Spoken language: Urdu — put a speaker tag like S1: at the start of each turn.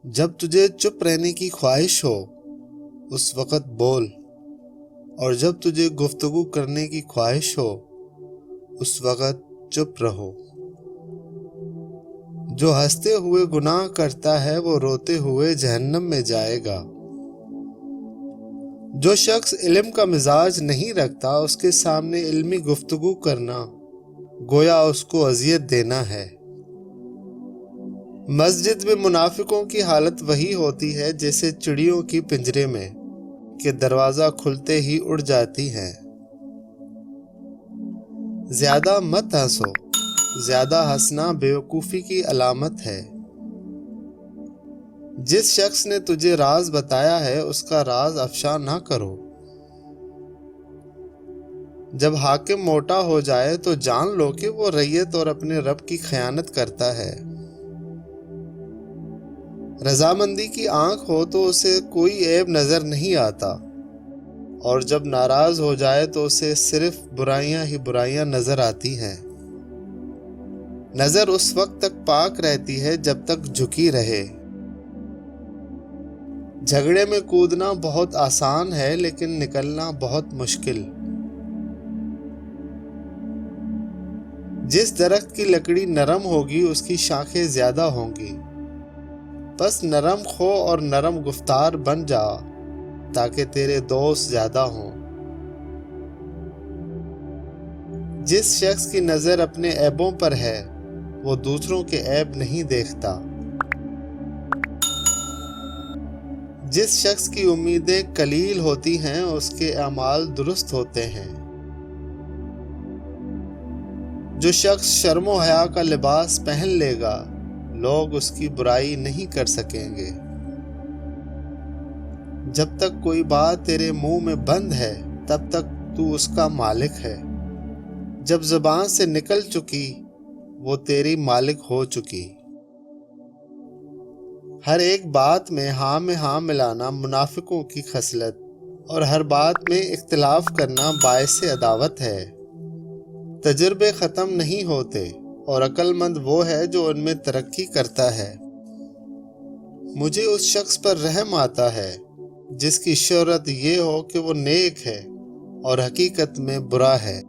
S1: جب تجھے چپ رہنے کی خواہش ہو اس وقت بول، اور جب تجھے گفتگو کرنے کی خواہش ہو اس وقت چپ رہو۔ جو ہنستے ہوئے گناہ کرتا ہے وہ روتے ہوئے جہنم میں جائے گا۔ جو شخص علم کا مزاج نہیں رکھتا اس کے سامنے علمی گفتگو کرنا گویا اس کو اذیت دینا ہے۔ مسجد میں منافقوں کی حالت وہی ہوتی ہے جیسے چڑیوں کی پنجرے میں کہ دروازہ کھلتے ہی اڑ جاتی ہیں۔ زیادہ مت ہنسو، زیادہ ہنسنا بیوقوفی کی علامت ہے۔ جس شخص نے تجھے راز بتایا ہے اس کا راز افشا نہ کرو۔ جب حاکم موٹا ہو جائے تو جان لو کہ وہ رعیت اور اپنے رب کی خیانت کرتا ہے۔ رضامندی کی آنکھ ہو تو اسے کوئی عیب نظر نہیں آتا، اور جب ناراض ہو جائے تو اسے صرف برائیاں ہی برائیاں نظر آتی ہیں۔ نظر اس وقت تک پاک رہتی ہے جب تک جھکی رہے۔ جھگڑے میں کودنا بہت آسان ہے لیکن نکلنا بہت مشکل۔ جس درخت کی لکڑی نرم ہوگی اس کی شاخیں زیادہ ہوں گی۔ بس نرم خو اور نرم گفتار بن جا تاکہ تیرے دوست زیادہ ہوں۔ جس شخص کی نظر اپنے عیبوں پر ہے وہ دوسروں کے عیب نہیں دیکھتا۔ جس شخص کی امیدیں قلیل ہوتی ہیں اس کے اعمال درست ہوتے ہیں۔ جو شخص شرم و حیا کا لباس پہن لے گا لوگ اس کی برائی نہیں کر سکیں گے۔ جب تک کوئی بات تیرے منہ میں بند ہے تب تک تو اس کا مالک ہے۔ جب زبان سے نکل چکی وہ تیری مالک ہو چکی۔ ہر ایک بات میں ہاں ملانا منافقوں کی خصلت، اور ہر بات میں اختلاف کرنا باعث عداوت ہے۔ تجربے ختم نہیں ہوتے اور عقل مند وہ ہے جو ان میں ترقی کرتا ہے۔ مجھے اس شخص پر رحم آتا ہے جس کی شہرت یہ ہو کہ وہ نیک ہے اور حقیقت میں برا ہے۔